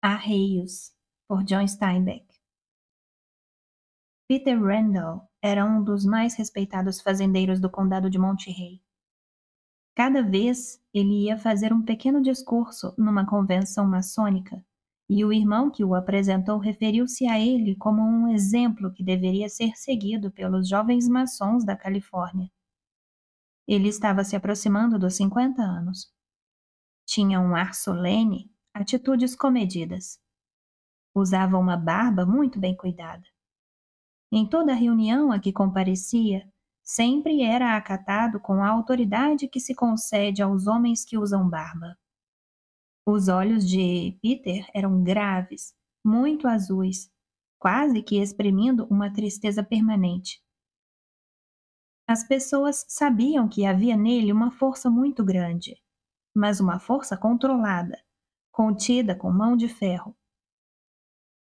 Arreios, por John Steinbeck. Peter Randall era um dos mais respeitados fazendeiros do condado de Monterey. Cada vez ele ia fazer um pequeno discurso numa convenção maçônica, e o irmão que o apresentou referiu-se a ele como um exemplo que deveria ser seguido pelos jovens maçons da Califórnia. Ele estava se aproximando dos 50 anos. Tinha um ar solene, atitudes comedidas. Usava uma barba muito bem cuidada. Em toda reunião a que comparecia, sempre era acatado com a autoridade que se concede aos homens que usam barba. Os olhos de Peter eram graves, muito azuis, quase que exprimindo uma tristeza permanente. As pessoas sabiam que havia nele uma força muito grande, mas uma força controlada, contida com mão de ferro.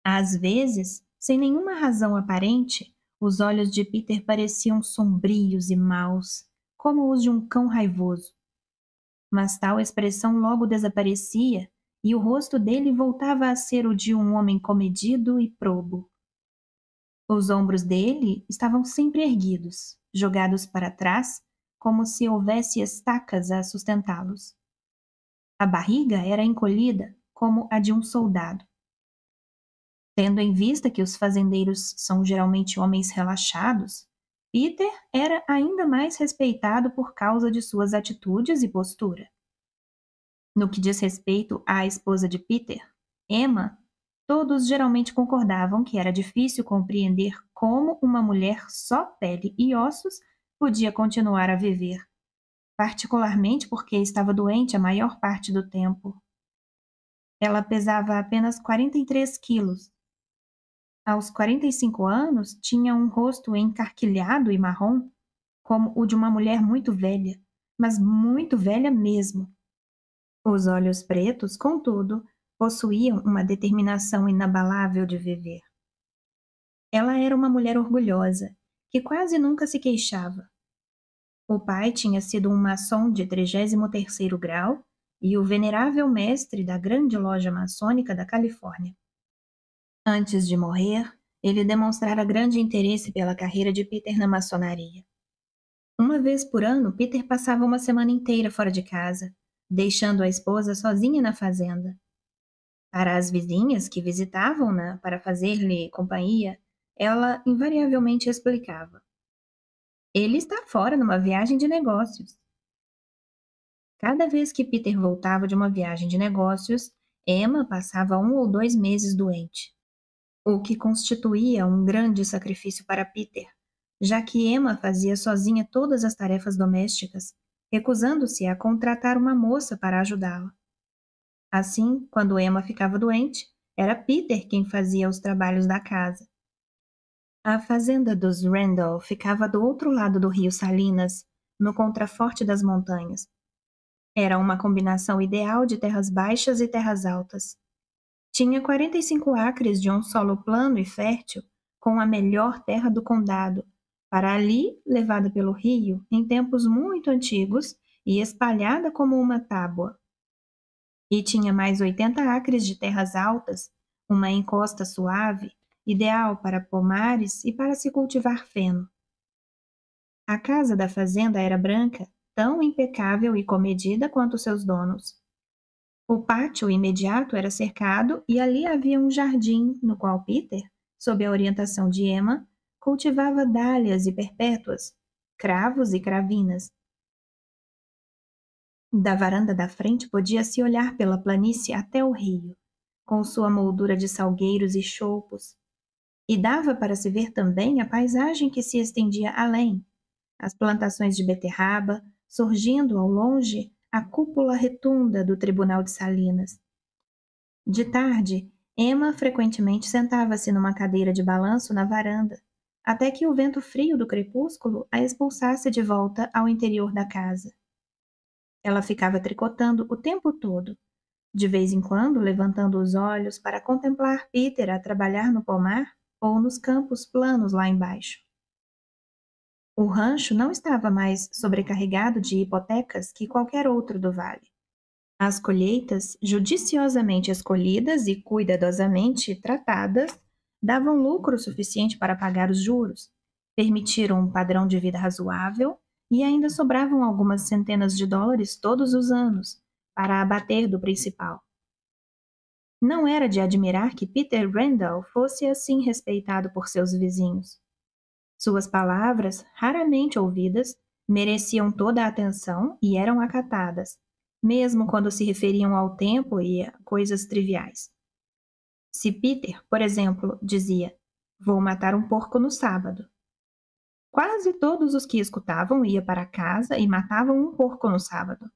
Às vezes, sem nenhuma razão aparente, os olhos de Peter pareciam sombrios e maus, como os de um cão raivoso. Mas tal expressão logo desaparecia e o rosto dele voltava a ser o de um homem comedido e probo. Os ombros dele estavam sempre erguidos, jogados para trás, como se houvesse estacas a sustentá-los. A barriga era encolhida, como a de um soldado. Tendo em vista que os fazendeiros são geralmente homens relaxados, Peter era ainda mais respeitado por causa de suas atitudes e postura. No que diz respeito à esposa de Peter, Emma, todos geralmente concordavam que era difícil compreender como uma mulher só pele e ossos podia continuar a viver, particularmente porque estava doente a maior parte do tempo. Ela pesava apenas 43 quilos. Aos 45 anos, tinha um rosto encarquilhado e marrom, como o de uma mulher muito velha, mas muito velha mesmo. Os olhos pretos, contudo, possuíam uma determinação inabalável de viver. Ela era uma mulher orgulhosa, que quase nunca se queixava. O pai tinha sido um maçom de 33º grau e o venerável mestre da grande loja maçônica da Califórnia. Antes de morrer, ele demonstrara grande interesse pela carreira de Peter na maçonaria. Uma vez por ano, Peter passava uma semana inteira fora de casa, deixando a esposa sozinha na fazenda. Para as vizinhas que visitavam-na para fazer-lhe companhia, ela invariavelmente explicava: "Ele está fora numa viagem de negócios." Cada vez que Peter voltava de uma viagem de negócios, Emma passava 1 ou 2 meses doente, o que constituía um grande sacrifício para Peter, já que Emma fazia sozinha todas as tarefas domésticas, recusando-se a contratar uma moça para ajudá-la. Assim, quando Emma ficava doente, era Peter quem fazia os trabalhos da casa. A fazenda dos Randall ficava do outro lado do rio Salinas, no contraforte das montanhas. Era uma combinação ideal de terras baixas e terras altas. Tinha 45 acres de um solo plano e fértil, com a melhor terra do condado, para ali levada pelo rio em tempos muito antigos e espalhada como uma tábua. E tinha mais 80 acres de terras altas, uma encosta suave, ideal para pomares e para se cultivar feno. A casa da fazenda era branca, tão impecável e comedida quanto seus donos. O pátio imediato era cercado e ali havia um jardim no qual Peter, sob a orientação de Emma, cultivava dálias e perpétuas, cravos e cravinas. Da varanda da frente podia-se olhar pela planície até o rio, com sua moldura de salgueiros e choupos, e dava para se ver também a paisagem que se estendia além, as plantações de beterraba, surgindo ao longe a cúpula retunda do Tribunal de Salinas. De tarde, Emma frequentemente sentava-se numa cadeira de balanço na varanda, até que o vento frio do crepúsculo a expulsasse de volta ao interior da casa. Ela ficava tricotando o tempo todo, de vez em quando levantando os olhos para contemplar Peter a trabalhar no pomar ou nos campos planos lá embaixo. O rancho não estava mais sobrecarregado de hipotecas que qualquer outro do vale. As colheitas, judiciosamente escolhidas e cuidadosamente tratadas, davam lucro suficiente para pagar os juros, permitiram um padrão de vida razoável e ainda sobravam algumas centenas de dólares todos os anos para abater do principal. Não era de admirar que Peter Randall fosse assim respeitado por seus vizinhos. Suas palavras, raramente ouvidas, mereciam toda a atenção e eram acatadas, mesmo quando se referiam ao tempo e a coisas triviais. Se Peter, por exemplo, dizia: "Vou matar um porco no sábado", quase todos os que escutavam iam para casa e matavam um porco no sábado.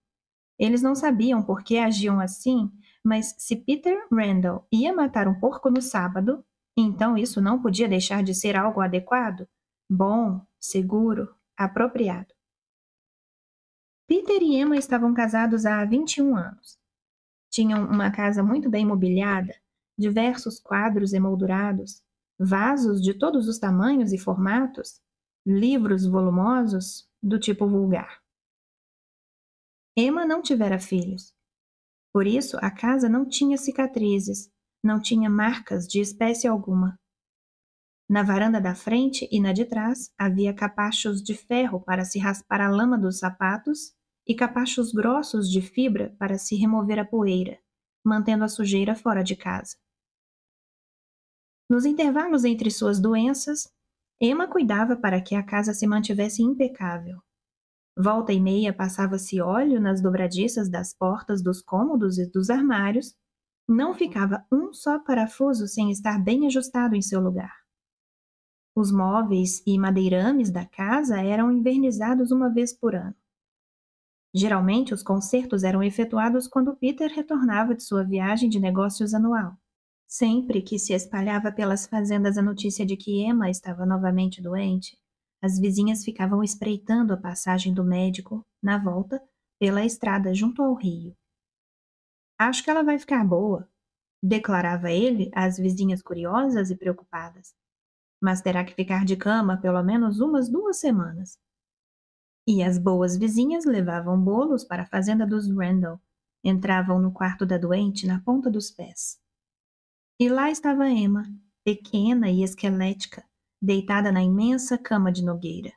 Eles não sabiam por que agiam assim, mas se Peter Randall ia matar um porco no sábado, então isso não podia deixar de ser algo adequado, bom, seguro, apropriado. Peter e Emma estavam casados há 21 anos. Tinham uma casa muito bem mobiliada, diversos quadros emoldurados, vasos de todos os tamanhos e formatos, livros volumosos do tipo vulgar. Emma não tivera filhos. Por isso, a casa não tinha cicatrizes, não tinha marcas de espécie alguma. Na varanda da frente e na de trás havia capachos de ferro para se raspar a lama dos sapatos e capachos grossos de fibra para se remover a poeira, mantendo a sujeira fora de casa. Nos intervalos entre suas doenças, Emma cuidava para que a casa se mantivesse impecável. Volta e meia passava-se óleo nas dobradiças das portas dos cômodos e dos armários. Não ficava um só parafuso sem estar bem ajustado em seu lugar. Os móveis e madeirames da casa eram envernizados uma vez por ano. Geralmente, os consertos eram efetuados quando Peter retornava de sua viagem de negócios anual. Sempre que se espalhava pelas fazendas a notícia de que Emma estava novamente doente, as vizinhas ficavam espreitando a passagem do médico, na volta, pela estrada junto ao rio. "Acho que ela vai ficar boa", declarava ele às vizinhas curiosas e preocupadas. "Mas terá que ficar de cama pelo menos umas 2 semanas." E as boas vizinhas levavam bolos para a fazenda dos Randall, entravam no quarto da doente na ponta dos pés. E lá estava Emma, pequena e esquelética, deitada na imensa cama de nogueira.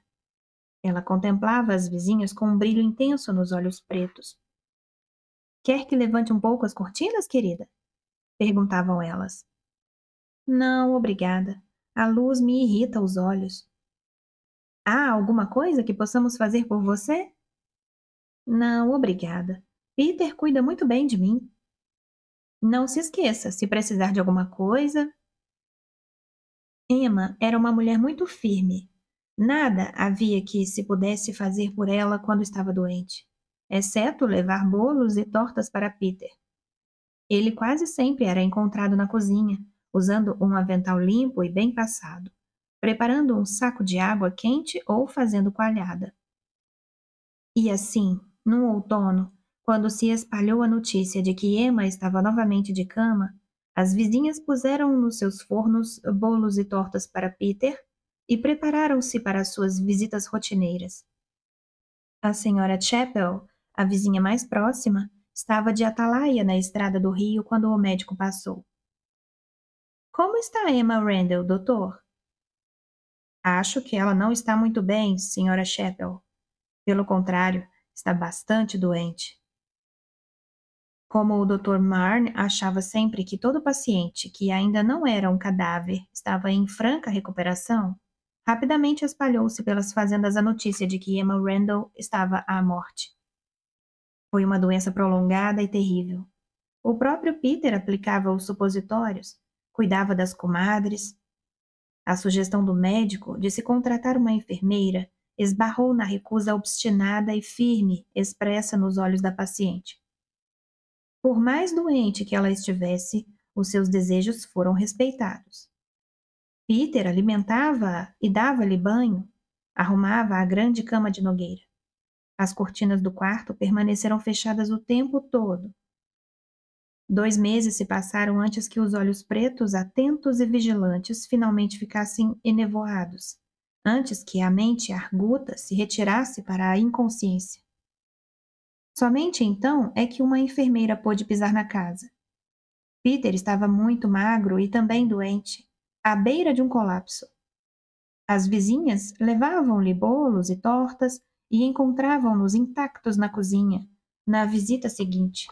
Ela contemplava as vizinhas com um brilho intenso nos olhos pretos. "Quer que levante um pouco as cortinas, querida?" perguntavam elas. "Não, obrigada. A luz me irrita os olhos." "Há alguma coisa que possamos fazer por você?" "Não, obrigada. Peter cuida muito bem de mim." "Não se esqueça, se precisar de alguma coisa." Emma era uma mulher muito firme. Nada havia que se pudesse fazer por ela quando estava doente, exceto levar bolos e tortas para Peter. Ele quase sempre era encontrado na cozinha, usando um avental limpo e bem passado, preparando um saco de água quente ou fazendo coalhada. E assim, num outono, quando se espalhou a notícia de que Emma estava novamente de cama, as vizinhas puseram nos seus fornos bolos e tortas para Peter e prepararam-se para suas visitas rotineiras. A senhora Chapel, a vizinha mais próxima, estava de atalaia na estrada do rio quando o médico passou. "Como está Emma Randall, doutor?" "Acho que ela não está muito bem, senhora Chapel. Pelo contrário, está bastante doente." Como o Dr. Marne achava sempre que todo paciente que ainda não era um cadáver estava em franca recuperação, rapidamente espalhou-se pelas fazendas a notícia de que Emma Randall estava à morte. Foi uma doença prolongada e terrível. O próprio Peter aplicava os supositórios, cuidava das comadres. A sugestão do médico de se contratar uma enfermeira esbarrou na recusa obstinada e firme expressa nos olhos da paciente. Por mais doente que ela estivesse, os seus desejos foram respeitados. Peter alimentava-a e dava-lhe banho, arrumava a grande cama de nogueira. As cortinas do quarto permaneceram fechadas o tempo todo. 2 meses se passaram antes que os olhos pretos, atentos e vigilantes, finalmente ficassem enevoados, antes que a mente arguta se retirasse para a inconsciência. Somente então é que uma enfermeira pôde pisar na casa. Peter estava muito magro e também doente, à beira de um colapso. As vizinhas levavam-lhe bolos e tortas e encontravam-nos intactos na cozinha, na visita seguinte.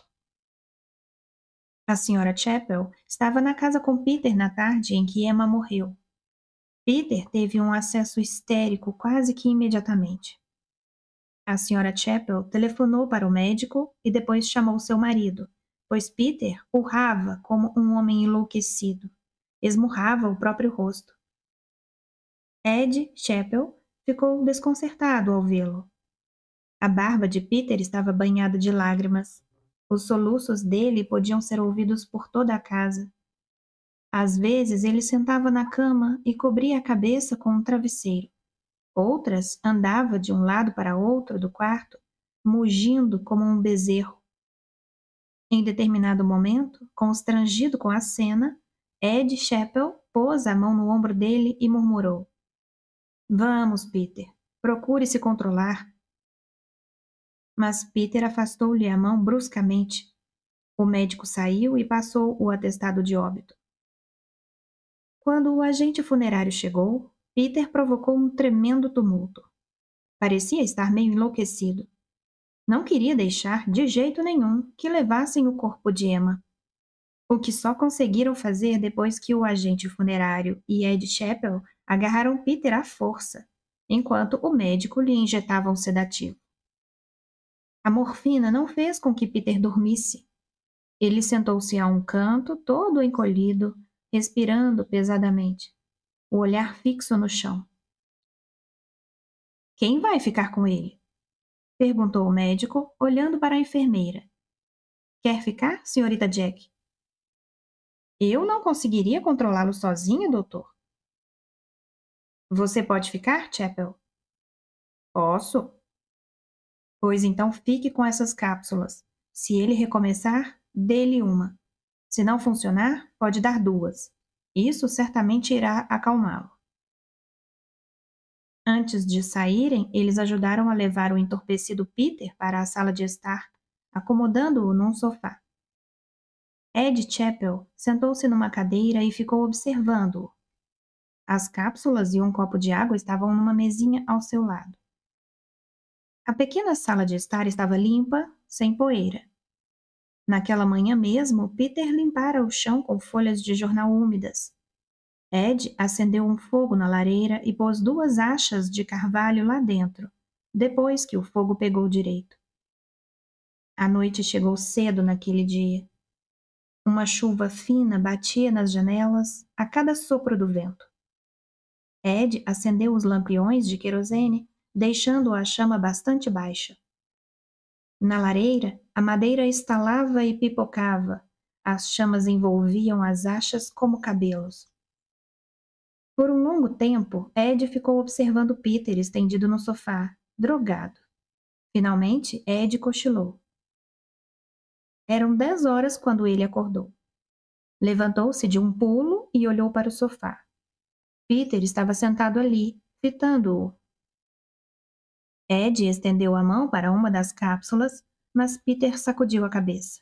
A senhora Chapel estava na casa com Peter na tarde em que Emma morreu. Peter teve um acesso histérico quase que imediatamente. A senhora Chapel telefonou para o médico e depois chamou seu marido, pois Peter urrava como um homem enlouquecido. Esmurrava o próprio rosto. Ed Chapel ficou desconcertado ao vê-lo. A barba de Peter estava banhada de lágrimas. Os soluços dele podiam ser ouvidos por toda a casa. Às vezes ele sentava na cama e cobria a cabeça com um travesseiro. Outras andava de um lado para outro do quarto, mugindo como um bezerro. Em determinado momento, constrangido com a cena, Ed Chapel pôs a mão no ombro dele e murmurou: Vamos, Peter, procure se controlar. Mas Peter afastou-lhe a mão bruscamente. O médico saiu e passou o atestado de óbito. Quando o agente funerário chegou, Peter provocou um tremendo tumulto. Parecia estar meio enlouquecido. Não queria deixar, de jeito nenhum, que levassem o corpo de Emma. O que só conseguiram fazer depois que o agente funerário e Ed Chapel agarraram Peter à força, enquanto o médico lhe injetava um sedativo. A morfina não fez com que Peter dormisse. Ele sentou-se a um canto, todo encolhido, respirando pesadamente, o olhar fixo no chão. Quem vai ficar com ele? Perguntou o médico, olhando para a enfermeira. Quer ficar, senhorita Jack? Eu não conseguiria controlá-lo sozinha, doutor. Você pode ficar, Chapel? Posso. Pois então fique com essas cápsulas. Se ele recomeçar, dê-lhe uma. Se não funcionar, pode dar duas. Isso certamente irá acalmá-lo. Antes de saírem, eles ajudaram a levar o entorpecido Peter para a sala de estar, acomodando-o num sofá. Ed Chapel sentou-se numa cadeira e ficou observando-o. As cápsulas e um copo de água estavam numa mesinha ao seu lado. A pequena sala de estar estava limpa, sem poeira. Naquela manhã mesmo, Peter limpara o chão com folhas de jornal úmidas. Ed acendeu um fogo na lareira e pôs 2 achas de carvalho lá dentro, depois que o fogo pegou direito. A noite chegou cedo naquele dia. Uma chuva fina batia nas janelas a cada sopro do vento. Ed acendeu os lampiões de querosene, deixando a chama bastante baixa. Na lareira, a madeira estalava e pipocava. As chamas envolviam as achas como cabelos. Por um longo tempo, Ed ficou observando Peter estendido no sofá, drogado. Finalmente, Ed cochilou. Eram 10 horas quando ele acordou. Levantou-se de um pulo e olhou para o sofá. Peter estava sentado ali, fitando-o. Ed estendeu a mão para uma das cápsulas, mas Peter sacudiu a cabeça.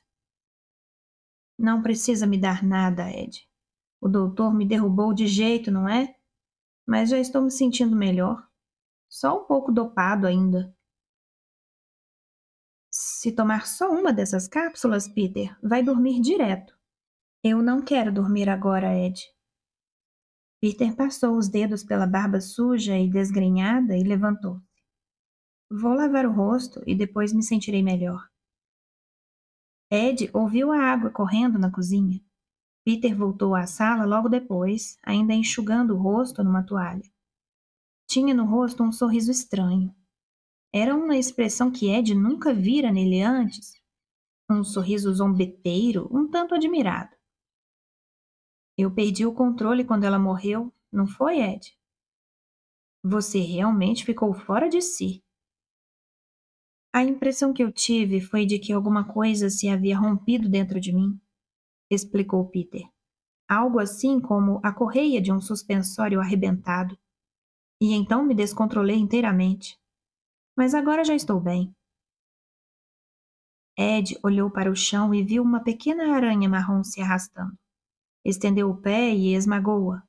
Não precisa me dar nada, Ed. O doutor me derrubou de jeito, não é? Mas já estou me sentindo melhor. Só um pouco dopado ainda. Se tomar só uma dessas cápsulas, Peter, vai dormir direto. Eu não quero dormir agora, Ed. Peter passou os dedos pela barba suja e desgrenhada e levantou-se. Vou lavar o rosto e depois me sentirei melhor. Ed ouviu a água correndo na cozinha. Peter voltou à sala logo depois, ainda enxugando o rosto numa toalha. Tinha no rosto um sorriso estranho. Era uma expressão que Ed nunca vira nele antes. Um sorriso zombeteiro, um tanto admirado. Eu perdi o controle quando ela morreu, não foi, Ed? Você realmente ficou fora de si. A impressão que eu tive foi de que alguma coisa se havia rompido dentro de mim, explicou Peter. Algo assim como a correia de um suspensório arrebentado. E então me descontrolei inteiramente. Mas agora já estou bem. Ed olhou para o chão e viu uma pequena aranha marrom se arrastando. Estendeu o pé e esmagou-a.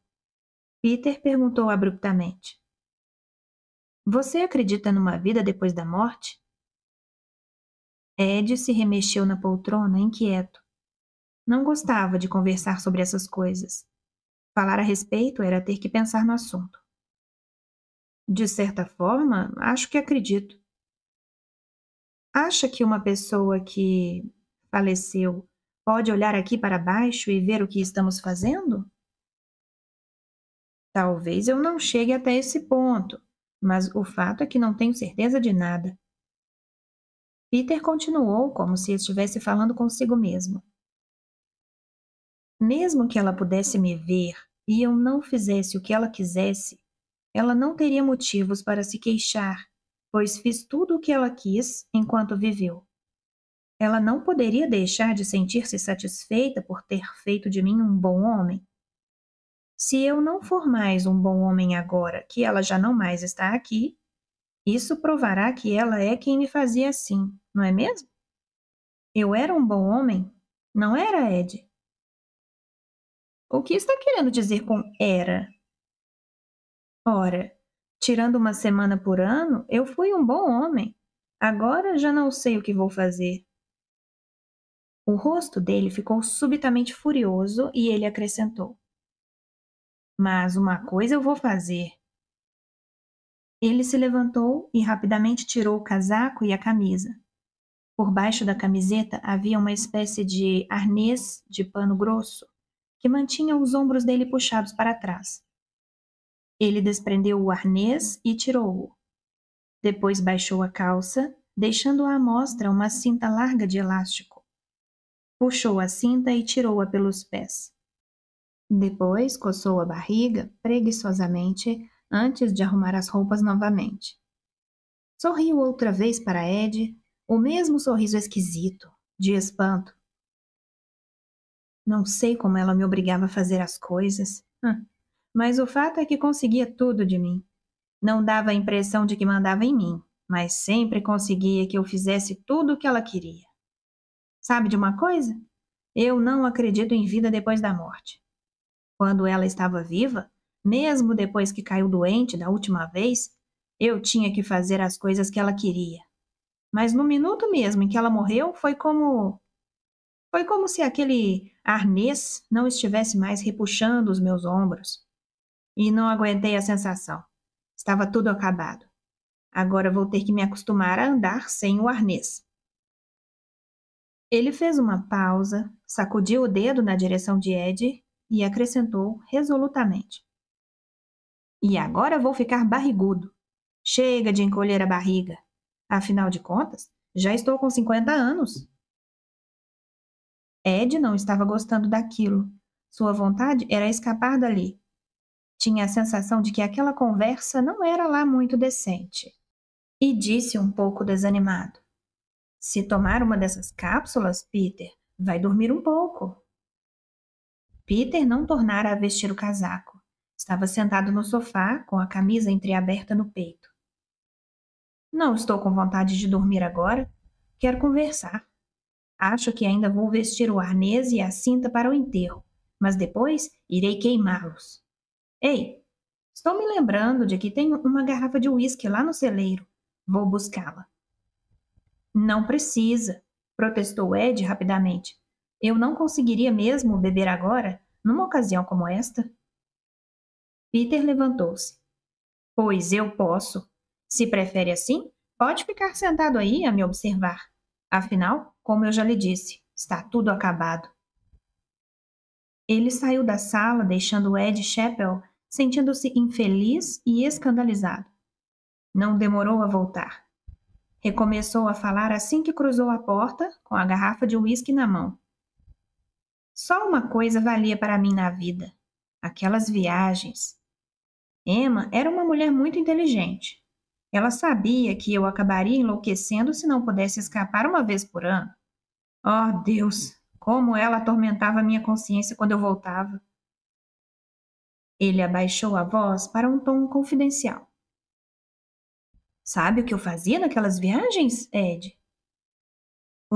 Peter perguntou abruptamente: Você acredita numa vida depois da morte? Ed se remexeu na poltrona, inquieto. Não gostava de conversar sobre essas coisas. Falar a respeito era ter que pensar no assunto. De certa forma, acho que acredito. Acha que uma pessoa que faleceu pode olhar aqui para baixo e ver o que estamos fazendo? Talvez eu não chegue até esse ponto, mas o fato é que não tenho certeza de nada. Peter continuou como se estivesse falando consigo mesmo. Mesmo que ela pudesse me ver e eu não fizesse o que ela quisesse, ela não teria motivos para se queixar, pois fiz tudo o que ela quis enquanto viveu. Ela não poderia deixar de sentir-se satisfeita por ter feito de mim um bom homem. Se eu não for mais um bom homem agora que ela já não mais está aqui, isso provará que ela é quem me fazia assim, não é mesmo? Eu era um bom homem? Não era, Ed? O que está querendo dizer com era? Ora, tirando uma semana por ano, eu fui um bom homem. Agora já não sei o que vou fazer. O rosto dele ficou subitamente furioso e ele acrescentou: Mas uma coisa eu vou fazer. Ele se levantou e rapidamente tirou o casaco e a camisa. Por baixo da camiseta havia uma espécie de arnês de pano grosso que mantinha os ombros dele puxados para trás. Ele desprendeu o arnês e tirou-o. Depois baixou a calça, deixando à mostra uma cinta larga de elástico. Puxou a cinta e tirou-a pelos pés. Depois coçou a barriga preguiçosamente antes de arrumar as roupas novamente. Sorriu outra vez para Ed, o mesmo sorriso esquisito, de espanto. Não sei como ela me obrigava a fazer as coisas, mas o fato é que conseguia tudo de mim. Não dava a impressão de que mandava em mim, mas sempre conseguia que eu fizesse tudo o que ela queria. Sabe de uma coisa? Eu não acredito em vida depois da morte. Quando ela estava viva, mesmo depois que caiu doente da última vez, eu tinha que fazer as coisas que ela queria. Mas no minuto mesmo em que ela morreu, foi como se aquele arnês não estivesse mais repuxando os meus ombros. E não aguentei a sensação. Estava tudo acabado. Agora vou ter que me acostumar a andar sem o arnês. Ele fez uma pausa, sacudiu o dedo na direção de Ed e acrescentou resolutamente: E agora vou ficar barrigudo. Chega de encolher a barriga. Afinal de contas, já estou com 50 anos. Ed não estava gostando daquilo. Sua vontade era escapar dali. Tinha a sensação de que aquela conversa não era lá muito decente. E disse um pouco desanimado: Se tomar uma dessas cápsulas, Peter, vai dormir um pouco. Peter não tornara a vestir o casaco. Estava sentado no sofá, com a camisa entreaberta no peito. Não estou com vontade de dormir agora. Quero conversar. Acho que ainda vou vestir o arnês e a cinta para o enterro, mas depois irei queimá-los. Ei, estou me lembrando de que tenho uma garrafa de uísque lá no celeiro. Vou buscá-la. Não precisa, protestou Ed rapidamente. Eu não conseguiria mesmo beber agora, numa ocasião como esta. Peter levantou-se. Pois eu posso. Se prefere assim, pode ficar sentado aí a me observar. Afinal, como eu já lhe disse, está tudo acabado. Ele saiu da sala, deixando Ed Chappell sentindo-se infeliz e escandalizado. Não demorou a voltar. Recomeçou a falar assim que cruzou a porta, com a garrafa de uísque na mão. Só uma coisa valia para mim na vida: aquelas viagens. Emma era uma mulher muito inteligente. Ela sabia que eu acabaria enlouquecendo se não pudesse escapar uma vez por ano. Oh, Deus! Como ela atormentava minha consciência quando eu voltava. Ele abaixou a voz para um tom confidencial. Sabe o que eu fazia naquelas viagens, Ed?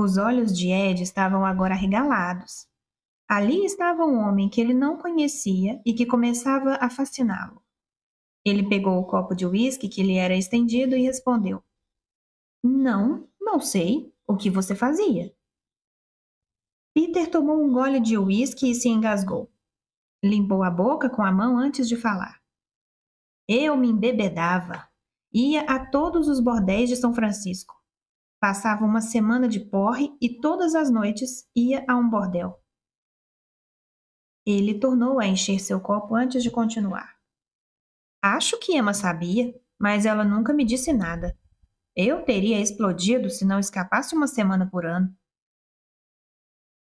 Os olhos de Ed estavam agora arregalados. Ali estava um homem que ele não conhecia e que começava a fasciná-lo. Ele pegou o copo de uísque que lhe era estendido e respondeu: Não, não sei. O que você fazia? Peter tomou um gole de uísque e se engasgou. Limpou a boca com a mão antes de falar. Eu me embebedava. Ia a todos os bordéis de São Francisco. Passava uma semana de porre e todas as noites ia a um bordel. Ele tornou a encher seu copo antes de continuar. Acho que Emma sabia, mas ela nunca me disse nada. Eu teria explodido se não escapasse uma semana por ano.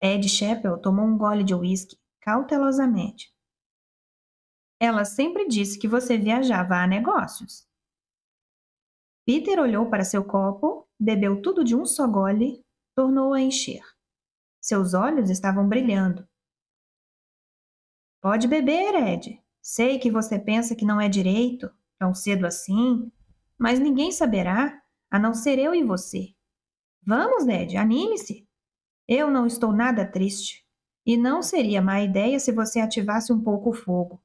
Ed Chappell tomou um gole de uísque, cautelosamente. Ela sempre disse que você viajava a negócios. Peter olhou para seu copo, bebeu tudo de um só gole, tornou a encher. Seus olhos estavam brilhando. Pode beber, Ed. Sei que você pensa que não é direito, tão cedo assim, mas ninguém saberá, a não ser eu e você. Vamos, Ed, anime-se. Eu não estou nada triste. E não seria má ideia se você ativasse um pouco o fogo.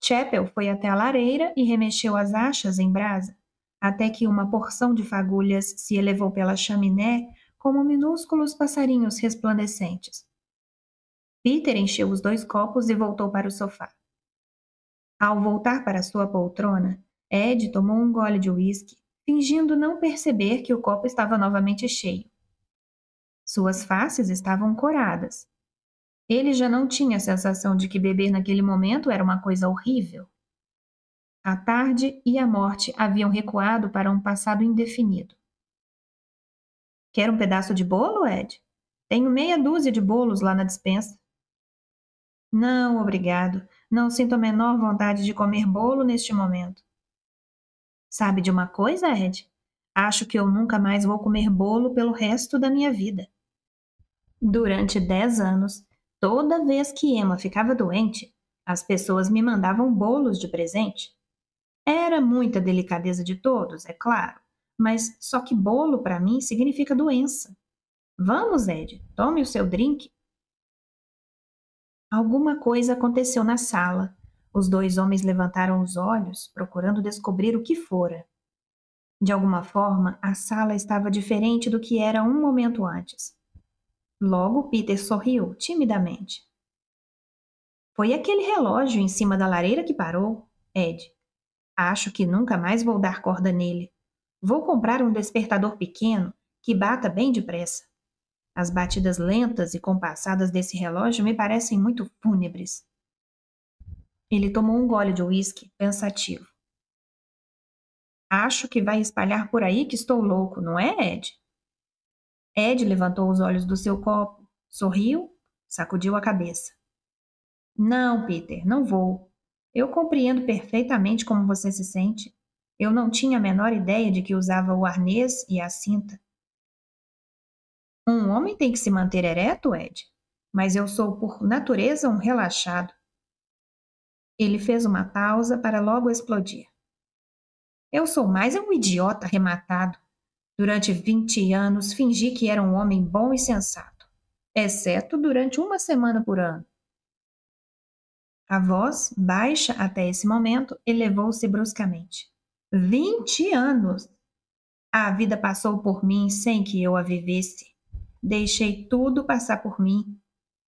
Chapel foi até a lareira e remexeu as achas em brasa, até que uma porção de fagulhas se elevou pela chaminé como minúsculos passarinhos resplandecentes. Peter encheu os 2 copos e voltou para o sofá. Ao voltar para sua poltrona, Ed tomou um gole de uísque, fingindo não perceber que o copo estava novamente cheio. Suas faces estavam coradas. Ele já não tinha a sensação de que beber naquele momento era uma coisa horrível. A tarde e a morte haviam recuado para um passado indefinido. Quer um pedaço de bolo, Ed? Tenho meia dúzia de bolos lá na despensa. Não, obrigado. Não sinto a menor vontade de comer bolo neste momento. Sabe de uma coisa, Ed? Acho que eu nunca mais vou comer bolo pelo resto da minha vida. Durante 10 anos, toda vez que Emma ficava doente, as pessoas me mandavam bolos de presente. Era muita delicadeza de todos, é claro, mas só que bolo para mim significa doença. Vamos, Ed, tome o seu drink. Alguma coisa aconteceu na sala. Os 2 homens levantaram os olhos, procurando descobrir o que fora. De alguma forma, a sala estava diferente do que era um momento antes. Logo, Peter sorriu timidamente. Foi aquele relógio em cima da lareira que parou, Ed. Acho que nunca mais vou dar corda nele. Vou comprar um despertador pequeno que bata bem depressa. As batidas lentas e compassadas desse relógio me parecem muito fúnebres. Ele tomou um gole de uísque, pensativo. Acho que vai espalhar por aí que estou louco, não é, Ed? Ed levantou os olhos do seu copo, sorriu, sacudiu a cabeça. Não, Peter, não vou. Eu compreendo perfeitamente como você se sente. Eu não tinha a menor ideia de que usava o arnês e a cinta. Um homem tem que se manter ereto, Ed, mas eu sou por natureza um relaxado. Ele fez uma pausa para logo explodir. Eu sou mais um idiota rematado. Durante 20 anos fingi que era um homem bom e sensato, exceto durante uma semana por ano. A voz, baixa até esse momento, elevou-se bruscamente. 20 anos! A vida passou por mim sem que eu a vivesse. Deixei tudo passar por mim.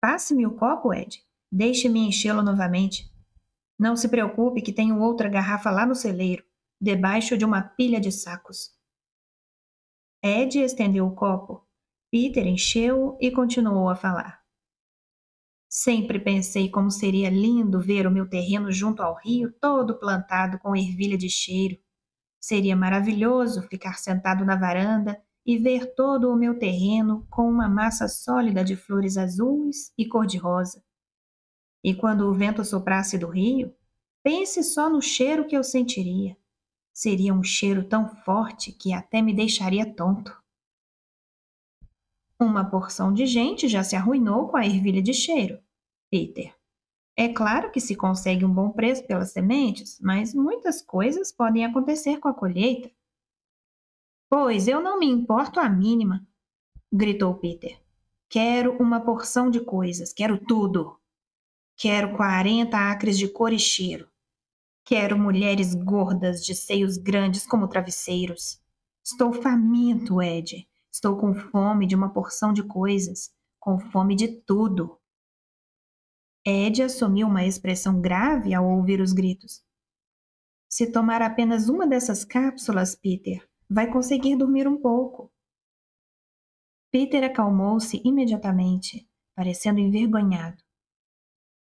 Passe-me o copo, Ed. Deixe-me enchê-lo novamente. Não se preocupe que tenho outra garrafa lá no celeiro, debaixo de uma pilha de sacos. Ed estendeu o copo. Peter encheu-o e continuou a falar. Sempre pensei como seria lindo ver o meu terreno junto ao rio todo plantado com ervilha de cheiro. Seria maravilhoso ficar sentado na varanda e ver todo o meu terreno com uma massa sólida de flores azuis e cor-de-rosa. E quando o vento soprasse do rio, pense só no cheiro que eu sentiria. Seria um cheiro tão forte que até me deixaria tonto. Uma porção de gente já se arruinou com a ervilha de cheiro, Peter. É claro que se consegue um bom preço pelas sementes, mas muitas coisas podem acontecer com a colheita. Pois eu não me importo a mínima, gritou Peter. Quero uma porção de coisas, quero tudo. Quero 40 acres de cor e cheiro. Quero mulheres gordas de seios grandes como travesseiros. Estou faminto, Ed. Estou com fome de uma porção de coisas, com fome de tudo. Ed assumiu uma expressão grave ao ouvir os gritos. Se tomar apenas uma dessas cápsulas, Peter, vai conseguir dormir um pouco. Peter acalmou-se imediatamente, parecendo envergonhado.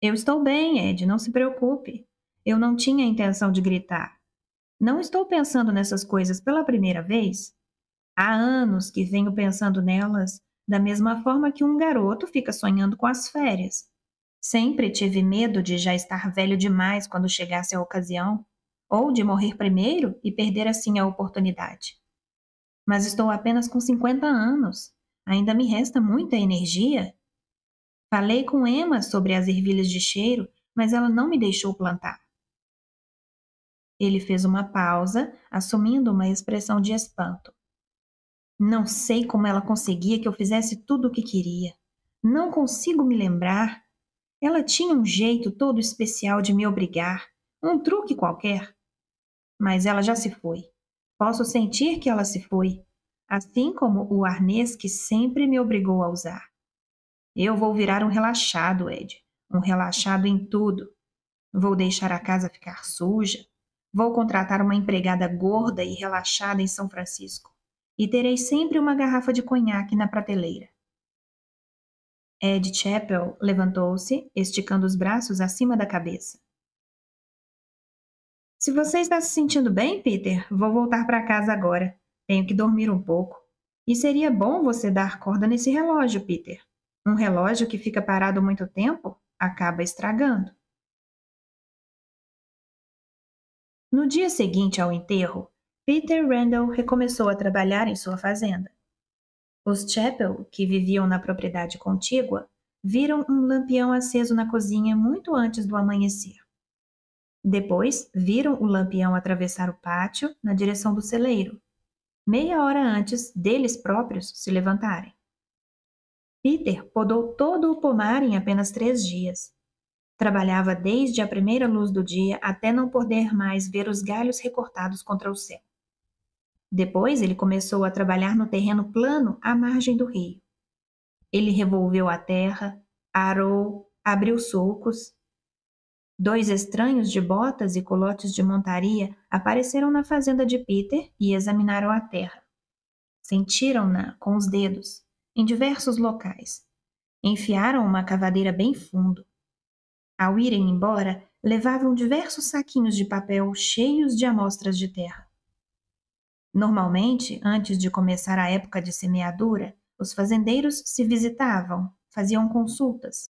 Eu estou bem, Ed, não se preocupe. Eu não tinha a intenção de gritar. Não estou pensando nessas coisas pela primeira vez. Há anos que venho pensando nelas, da mesma forma que um garoto fica sonhando com as férias. Sempre tive medo de já estar velho demais quando chegasse a ocasião, ou de morrer primeiro e perder assim a oportunidade. Mas estou apenas com 50 anos. Ainda me resta muita energia. Falei com Emma sobre as ervilhas de cheiro, mas ela não me deixou plantar. Ele fez uma pausa, assumindo uma expressão de espanto. Não sei como ela conseguia que eu fizesse tudo o que queria. Não consigo me lembrar. Ela tinha um jeito todo especial de me obrigar, um truque qualquer. Mas ela já se foi. Posso sentir que ela se foi, assim como o arnês que sempre me obrigou a usar. Eu vou virar um relaxado, Ed. Um relaxado em tudo. Vou deixar a casa ficar suja. Vou contratar uma empregada gorda e relaxada em São Francisco. E terei sempre uma garrafa de conhaque na prateleira. Ed Chappell levantou-se, esticando os braços acima da cabeça. Se você está se sentindo bem, Peter, vou voltar para casa agora. Tenho que dormir um pouco. E seria bom você dar corda nesse relógio, Peter. Um relógio que fica parado muito tempo acaba estragando. No dia seguinte ao enterro, Peter Randall recomeçou a trabalhar em sua fazenda. Os Chappell, que viviam na propriedade contígua, viram um lampião aceso na cozinha muito antes do amanhecer. Depois, viram o lampião atravessar o pátio na direção do celeiro, meia hora antes deles próprios se levantarem. Peter podou todo o pomar em apenas 3 dias. Trabalhava desde a primeira luz do dia até não poder mais ver os galhos recortados contra o céu. Depois ele começou a trabalhar no terreno plano à margem do rio. Ele revolveu a terra, arou, abriu sulcos. 2 estranhos de botas e colotes de montaria apareceram na fazenda de Peter e examinaram a terra. Sentiram-na com os dedos, em diversos locais. Enfiaram uma cavadeira bem fundo. Ao irem embora, levavam diversos saquinhos de papel cheios de amostras de terra. Normalmente, antes de começar a época de semeadura, os fazendeiros se visitavam, faziam consultas.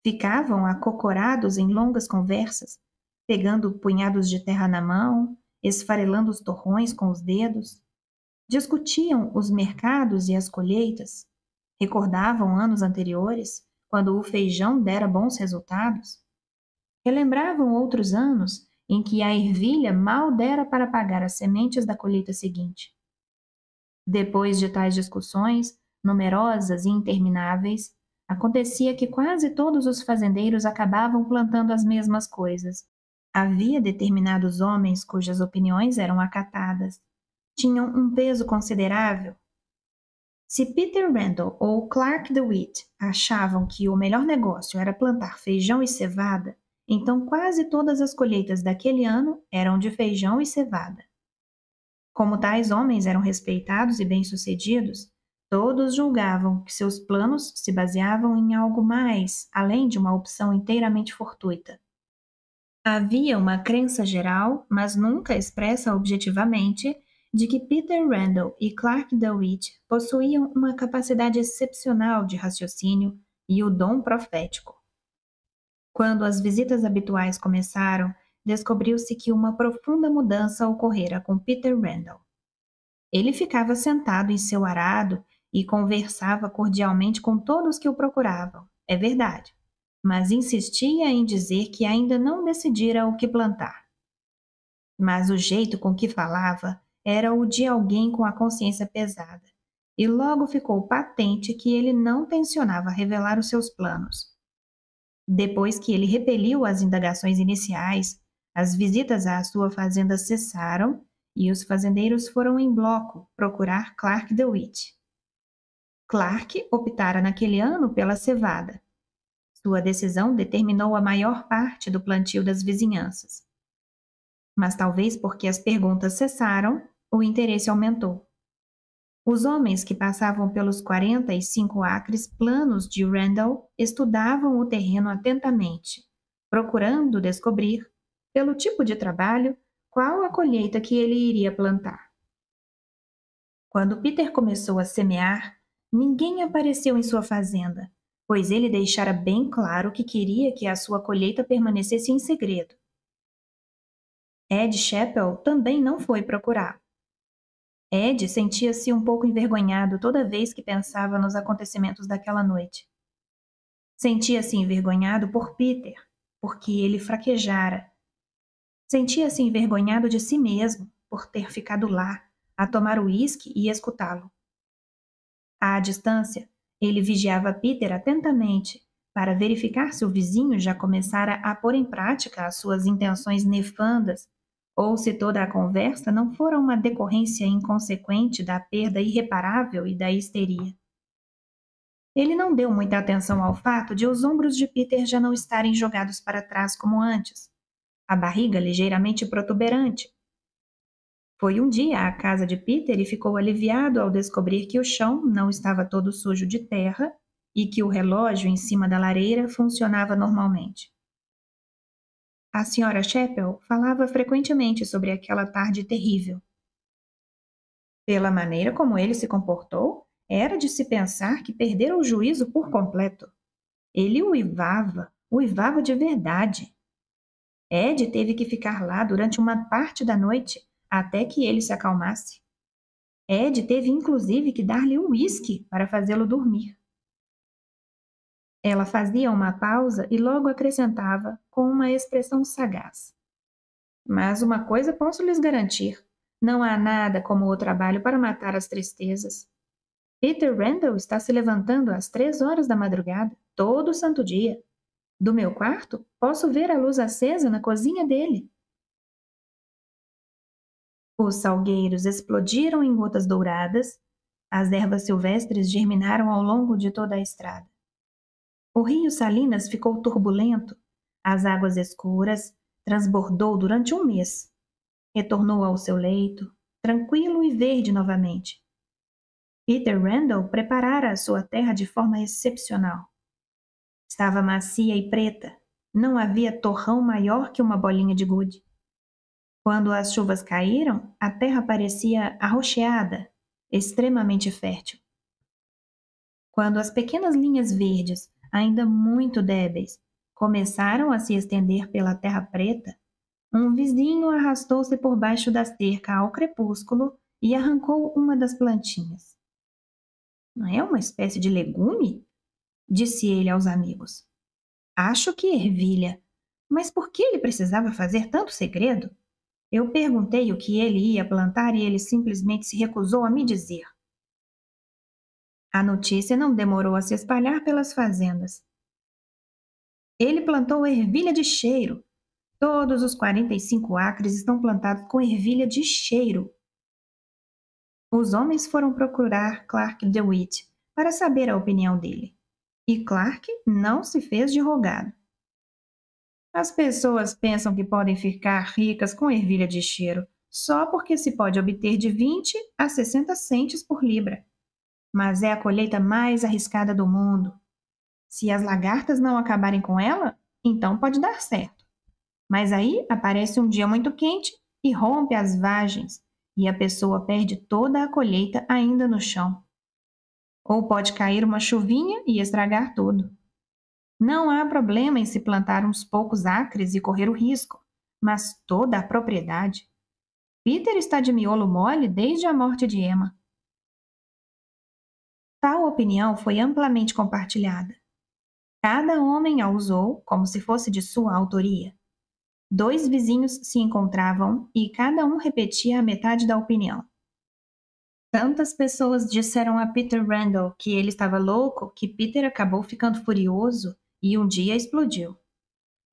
Ficavam acocorados em longas conversas, pegando punhados de terra na mão, esfarelando os torrões com os dedos. Discutiam os mercados e as colheitas. Recordavam anos anteriores, quando o feijão dera bons resultados. Relembravam outros anos em que a ervilha mal dera para pagar as sementes da colheita seguinte. Depois de tais discussões, numerosas e intermináveis, acontecia que quase todos os fazendeiros acabavam plantando as mesmas coisas. Havia determinados homens cujas opiniões eram acatadas. Tinham um peso considerável. Se Peter Randall ou Clark DeWitt achavam que o melhor negócio era plantar feijão e cevada, então quase todas as colheitas daquele ano eram de feijão e cevada. Como tais homens eram respeitados e bem-sucedidos, todos julgavam que seus planos se baseavam em algo mais, além de uma opção inteiramente fortuita. Havia uma crença geral, mas nunca expressa objetivamente, de que Peter Randall e Clark DeWitt possuíam uma capacidade excepcional de raciocínio e o dom profético. Quando as visitas habituais começaram, descobriu-se que uma profunda mudança ocorrera com Peter Randall. Ele ficava sentado em seu arado e conversava cordialmente com todos que o procuravam, é verdade, mas insistia em dizer que ainda não decidira o que plantar. Mas o jeito com que falava era o de alguém com a consciência pesada, e logo ficou patente que ele não tencionava revelar os seus planos. Depois que ele repeliu as indagações iniciais, as visitas à sua fazenda cessaram e os fazendeiros foram em bloco procurar Clark DeWitt. Clark optara naquele ano pela cevada. Sua decisão determinou a maior parte do plantio das vizinhanças. Mas talvez porque as perguntas cessaram, o interesse aumentou. Os homens que passavam pelos 45 acres planos de Randall estudavam o terreno atentamente, procurando descobrir, pelo tipo de trabalho, qual a colheita que ele iria plantar. Quando Peter começou a semear, ninguém apareceu em sua fazenda, pois ele deixara bem claro que queria que a sua colheita permanecesse em segredo. Ed Chappell também não foi procurar. Ed sentia-se um pouco envergonhado toda vez que pensava nos acontecimentos daquela noite. Sentia-se envergonhado por Peter, porque ele fraquejara. Sentia-se envergonhado de si mesmo, por ter ficado lá, a tomar uísque e escutá-lo. À distância, ele vigiava Peter atentamente, para verificar se o vizinho já começara a pôr em prática as suas intenções nefandas, ou se toda a conversa não fora uma decorrência inconsequente da perda irreparável e da histeria. Ele não deu muita atenção ao fato de os ombros de Peter já não estarem jogados para trás como antes, a barriga ligeiramente protuberante. Foi um dia à casa de Peter e ficou aliviado ao descobrir que o chão não estava todo sujo de terra e que o relógio em cima da lareira funcionava normalmente. A Sra. Chappell falava frequentemente sobre aquela tarde terrível. Pela maneira como ele se comportou, era de se pensar que perdera o juízo por completo. Ele uivava de verdade. Ed teve que ficar lá durante uma parte da noite, até que ele se acalmasse. Ed teve inclusive que dar-lhe um uísque para fazê-lo dormir. Ela fazia uma pausa e logo acrescentava, com uma expressão sagaz: Mas uma coisa posso lhes garantir: não há nada como o trabalho para matar as tristezas. Peter Randall está se levantando às 3 horas da madrugada, todo santo dia. Do meu quarto, posso ver a luz acesa na cozinha dele. Os salgueiros explodiram em gotas douradas, as ervas silvestres germinaram ao longo de toda a estrada. O rio Salinas ficou turbulento, as águas escuras, transbordou durante um mês. Retornou ao seu leito, tranquilo e verde novamente. Peter Randall preparara a sua terra de forma excepcional. Estava macia e preta, não havia torrão maior que uma bolinha de gude. Quando as chuvas caíram, a terra parecia arroxeada, extremamente fértil. Quando as pequenas linhas verdes, ainda muito débeis, começaram a se estender pela terra preta, um vizinho arrastou-se por baixo da cerca ao crepúsculo e arrancou uma das plantinhas. Não é uma espécie de legume? Disse ele aos amigos. Acho que ervilha. Mas por que ele precisava fazer tanto segredo? Eu perguntei o que ele ia plantar e ele simplesmente se recusou a me dizer. A notícia não demorou a se espalhar pelas fazendas. Ele plantou ervilha de cheiro. Todos os 45 acres estão plantados com ervilha de cheiro. Os homens foram procurar Clark DeWitt para saber a opinião dele. E Clark não se fez de rogado. As pessoas pensam que podem ficar ricas com ervilha de cheiro só porque se pode obter de 20 a 60 centes por libra. Mas é a colheita mais arriscada do mundo. Se as lagartas não acabarem com ela, então pode dar certo. Mas aí aparece um dia muito quente e rompe as vagens, e a pessoa perde toda a colheita ainda no chão. Ou pode cair uma chuvinha e estragar tudo. Não há problema em se plantar uns poucos acres e correr o risco, mas toda a propriedade. Peter está de miolo mole desde a morte de Emma. Tal opinião foi amplamente compartilhada. Cada homem a usou como se fosse de sua autoria. Dois vizinhos se encontravam e cada um repetia a metade da opinião. Tantas pessoas disseram a Peter Randall que ele estava louco que Peter acabou ficando furioso e um dia explodiu.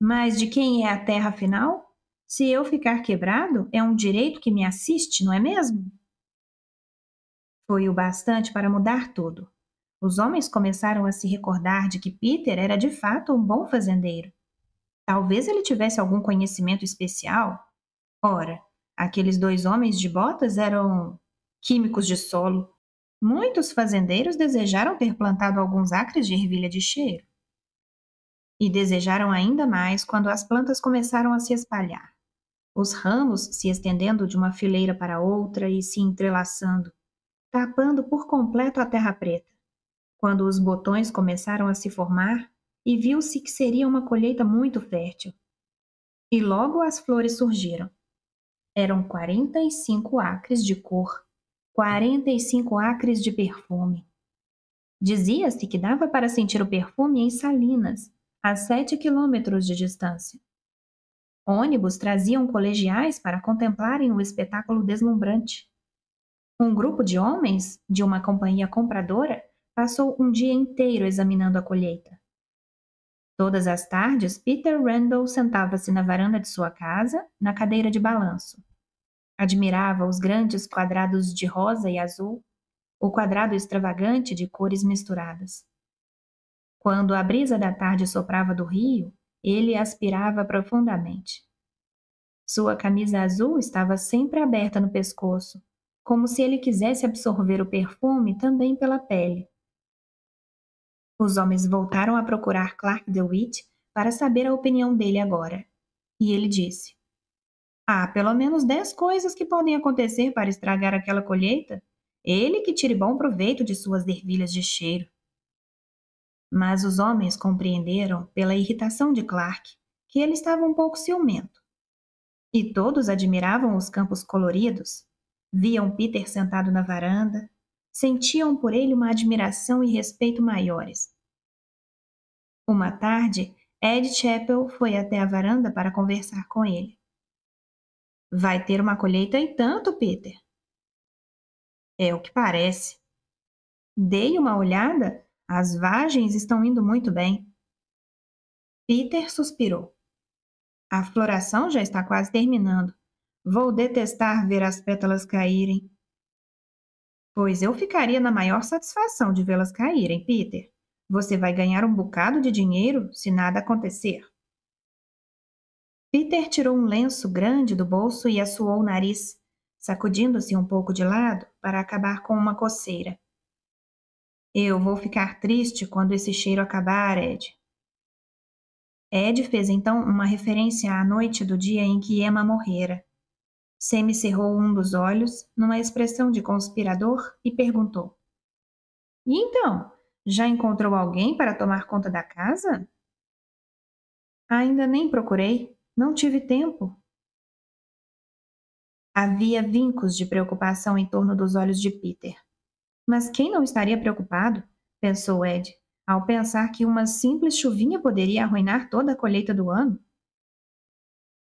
Mas de quem é a terra afinal? Se eu ficar quebrado, é um direito que me assiste, não é mesmo? Foi o bastante para mudar tudo. Os homens começaram a se recordar de que Peter era de fato um bom fazendeiro. Talvez ele tivesse algum conhecimento especial. Ora, aqueles dois homens de botas eram químicos de solo. Muitos fazendeiros desejaram ter plantado alguns acres de ervilha de cheiro. E desejaram ainda mais quando as plantas começaram a se espalhar. Os ramos se estendendo de uma fileira para outra e se entrelaçando, tapando por completo a terra preta. Quando os botões começaram a se formar, e viu-se que seria uma colheita muito fértil. E logo as flores surgiram. Eram 45 acres de cor, 45 acres de perfume. Dizia-se que dava para sentir o perfume em Salinas, a 7 quilômetros de distância. Ônibus traziam colegiais para contemplarem o espetáculo deslumbrante. Um grupo de homens, de uma companhia compradora, passou um dia inteiro examinando a colheita. Todas as tardes, Peter Randall sentava-se na varanda de sua casa, na cadeira de balanço. Admirava os grandes quadrados de rosa e azul, o quadrado extravagante de cores misturadas. Quando a brisa da tarde soprava do rio, ele aspirava profundamente. Sua camisa azul estava sempre aberta no pescoço, como se ele quisesse absorver o perfume também pela pele. Os homens voltaram a procurar Clark DeWitt para saber a opinião dele agora. E ele disse: há pelo menos 10 coisas que podem acontecer para estragar aquela colheita. Ele que tire bom proveito de suas ervilhas de cheiro. Mas os homens compreenderam, pela irritação de Clark, que ele estava um pouco ciumento. E todos admiravam os campos coloridos, viam Peter sentado na varanda, sentiam por ele uma admiração e respeito maiores. Uma tarde, Ed Chappell foi até a varanda para conversar com ele. Vai ter uma colheita e tanto, Peter. É o que parece. Dei uma olhada, as vagens estão indo muito bem. Peter suspirou. A floração já está quase terminando. Vou detestar ver as pétalas caírem. Pois eu ficaria na maior satisfação de vê-las caírem, Peter. Você vai ganhar um bocado de dinheiro se nada acontecer. Peter tirou um lenço grande do bolso e assoou o nariz, sacudindo-se um pouco de lado para acabar com uma coceira. Eu vou ficar triste quando esse cheiro acabar, Ed. Ed fez então uma referência à noite do dia em que Emma morrera. Sammy cerrou um dos olhos, numa expressão de conspirador, e perguntou: E então, já encontrou alguém para tomar conta da casa? Ainda nem procurei, não tive tempo. Havia vincos de preocupação em torno dos olhos de Peter. Mas quem não estaria preocupado? Pensou Ed, ao pensar que uma simples chuvinha poderia arruinar toda a colheita do ano.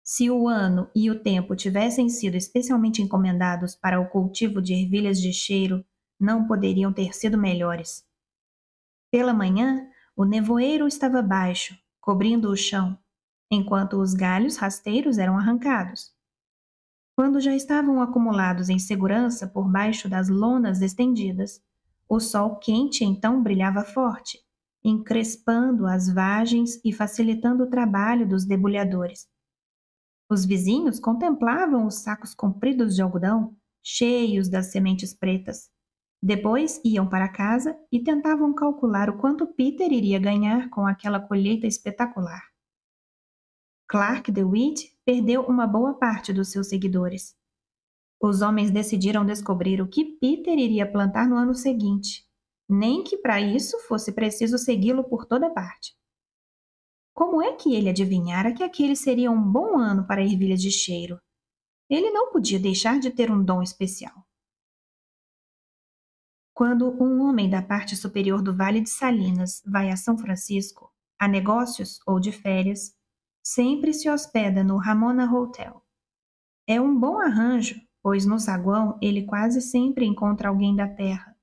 Se o ano e o tempo tivessem sido especialmente encomendados para o cultivo de ervilhas de cheiro, não poderiam ter sido melhores. Pela manhã, o nevoeiro estava baixo, cobrindo o chão, enquanto os galhos rasteiros eram arrancados. Quando já estavam acumulados em segurança por baixo das lonas estendidas, o sol quente então brilhava forte, encrespando as vagens e facilitando o trabalho dos debulhadores. Os vizinhos contemplavam os sacos compridos de algodão, cheios das sementes pretas. Depois iam para casa e tentavam calcular o quanto Peter iria ganhar com aquela colheita espetacular. Clark DeWitt perdeu uma boa parte dos seus seguidores. Os homens decidiram descobrir o que Peter iria plantar no ano seguinte, nem que para isso fosse preciso segui-lo por toda parte. Como é que ele adivinhara que aquele seria um bom ano para ervilhas de cheiro? Ele não podia deixar de ter um dom especial. Quando um homem da parte superior do Vale de Salinas vai a São Francisco, a negócios ou de férias, sempre se hospeda no Ramona Hotel. É um bom arranjo, pois no saguão ele quase sempre encontra alguém da terra.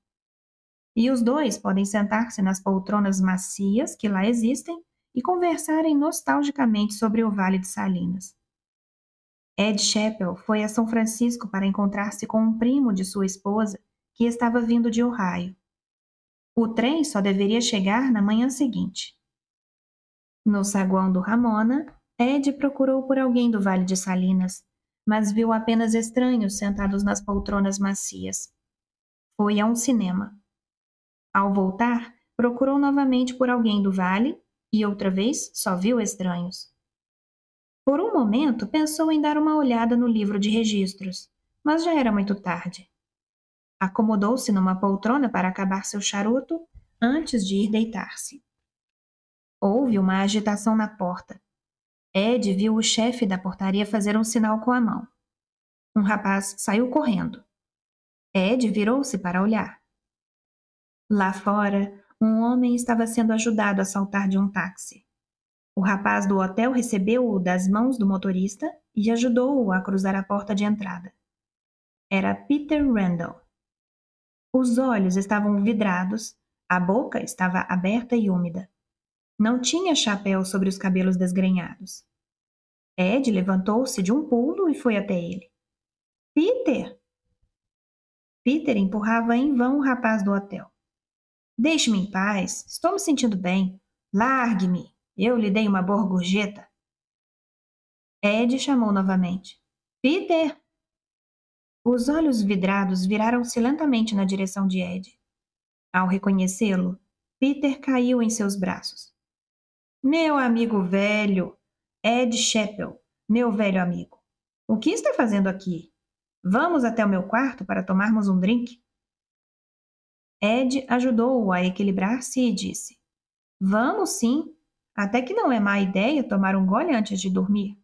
E os dois podem sentar-se nas poltronas macias que lá existem e conversarem nostalgicamente sobre o Vale de Salinas. Ed Chappell foi a São Francisco para encontrar-se com um primo de sua esposa que estava vindo de Ohio. O trem só deveria chegar na manhã seguinte. No saguão do Ramona, Ed procurou por alguém do Vale de Salinas, mas viu apenas estranhos sentados nas poltronas macias. Foi a um cinema. Ao voltar, procurou novamente por alguém do vale e outra vez só viu estranhos. Por um momento pensou em dar uma olhada no livro de registros, mas já era muito tarde. Acomodou-se numa poltrona para acabar seu charuto antes de ir deitar-se. Houve uma agitação na porta. Ed viu o chefe da portaria fazer um sinal com a mão. Um rapaz saiu correndo. Ed virou-se para olhar. Lá fora, um homem estava sendo ajudado a saltar de um táxi. O rapaz do hotel recebeu-o das mãos do motorista e ajudou-o a cruzar a porta de entrada. Era Peter Randall. Os olhos estavam vidrados, a boca estava aberta e úmida. Não tinha chapéu sobre os cabelos desgrenhados. Ed levantou-se de um pulo e foi até ele. Peter! Peter empurrava em vão o rapaz do hotel. Deixe-me em paz, estou me sentindo bem. Largue-me, eu lhe dei uma boa gorjeta. Ed chamou novamente. Peter! Os olhos vidrados viraram-se lentamente na direção de Ed. Ao reconhecê-lo, Peter caiu em seus braços. Meu amigo velho, Ed Chappell, meu velho amigo. O que está fazendo aqui? Vamos até o meu quarto para tomarmos um drink? Ed ajudou-o a equilibrar-se e disse: Vamos sim, até que não é má ideia tomar um gole antes de dormir.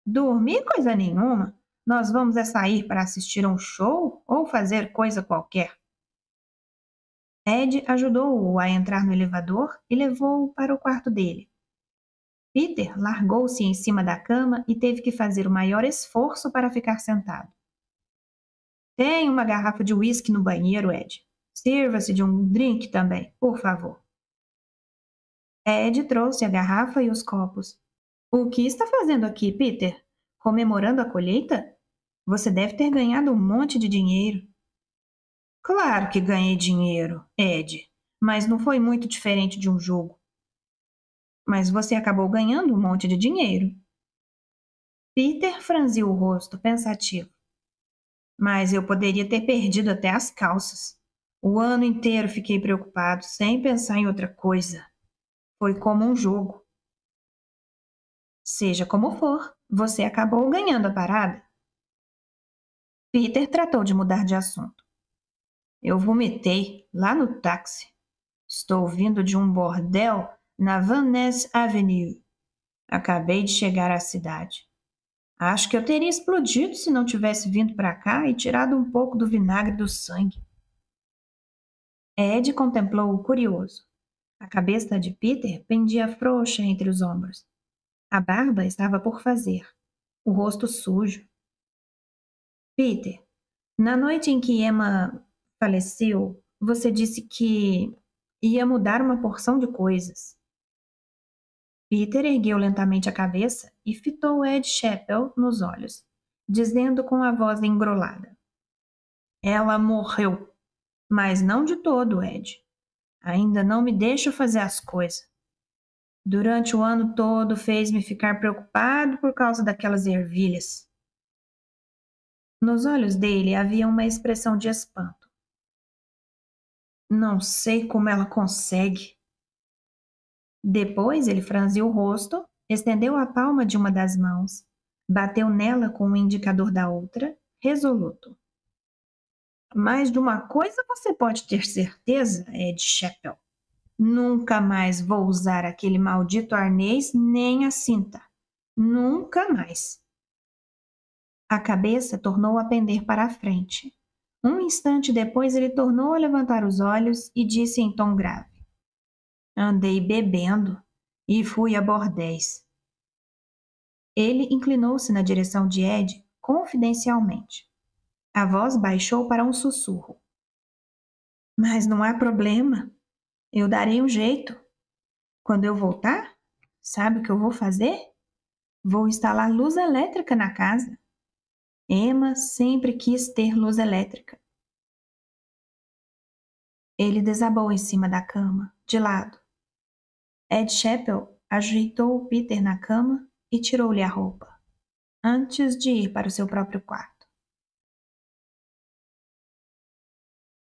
Dormir coisa nenhuma. Nós vamos sair para assistir a um show ou fazer coisa qualquer. Ed ajudou-o a entrar no elevador e levou-o para o quarto dele. Peter largou-se em cima da cama e teve que fazer o maior esforço para ficar sentado. Tem uma garrafa de uísque no banheiro, Ed. Sirva-se de um drink também, por favor. Ed trouxe a garrafa e os copos. O que está fazendo aqui, Peter? Comemorando a colheita? Você deve ter ganhado um monte de dinheiro. Claro que ganhei dinheiro, Ed, mas não foi muito diferente de um jogo. Mas você acabou ganhando um monte de dinheiro. Peter franziu o rosto, pensativo. Mas eu poderia ter perdido até as calças. O ano inteiro fiquei preocupado, sem pensar em outra coisa. Foi como um jogo. Seja como for, você acabou ganhando a parada. Peter tratou de mudar de assunto. Eu vomitei lá no táxi. Estou vindo de um bordel na Van Ness Avenue. Acabei de chegar à cidade. Acho que eu teria explodido se não tivesse vindo para cá e tirado um pouco do vinagre do sangue. Ed contemplou-o curioso. A cabeça de Peter pendia frouxa entre os ombros. A barba estava por fazer, o rosto sujo. Peter, na noite em que Emma faleceu, você disse que ia mudar uma porção de coisas. Peter ergueu lentamente a cabeça e fitou Ed Chappell nos olhos, dizendo com a voz engrolada. Ela morreu, mas não de todo, Ed. Ainda não me deixa fazer as coisas. Durante o ano todo fez-me ficar preocupado por causa daquelas ervilhas. Nos olhos dele havia uma expressão de espanto. Não sei como ela consegue. Depois ele franziu o rosto, estendeu a palma de uma das mãos, bateu nela com o indicador da outra, resoluto. Mas de uma coisa você pode ter certeza, Ed Chappell. Nunca mais vou usar aquele maldito arnês nem a cinta. Nunca mais. A cabeça tornou a pender para a frente. Um instante depois ele tornou a levantar os olhos e disse em tom grave. Andei bebendo e fui a bordéis. Ele inclinou-se na direção de Ed confidencialmente. A voz baixou para um sussurro. Mas não há problema. Eu darei um jeito. Quando eu voltar, sabe o que eu vou fazer? Vou instalar luz elétrica na casa. Emma sempre quis ter luz elétrica. Ele desabou em cima da cama, de lado. Ed Chappell ajeitou Peter na cama e tirou-lhe a roupa, antes de ir para o seu próprio quarto.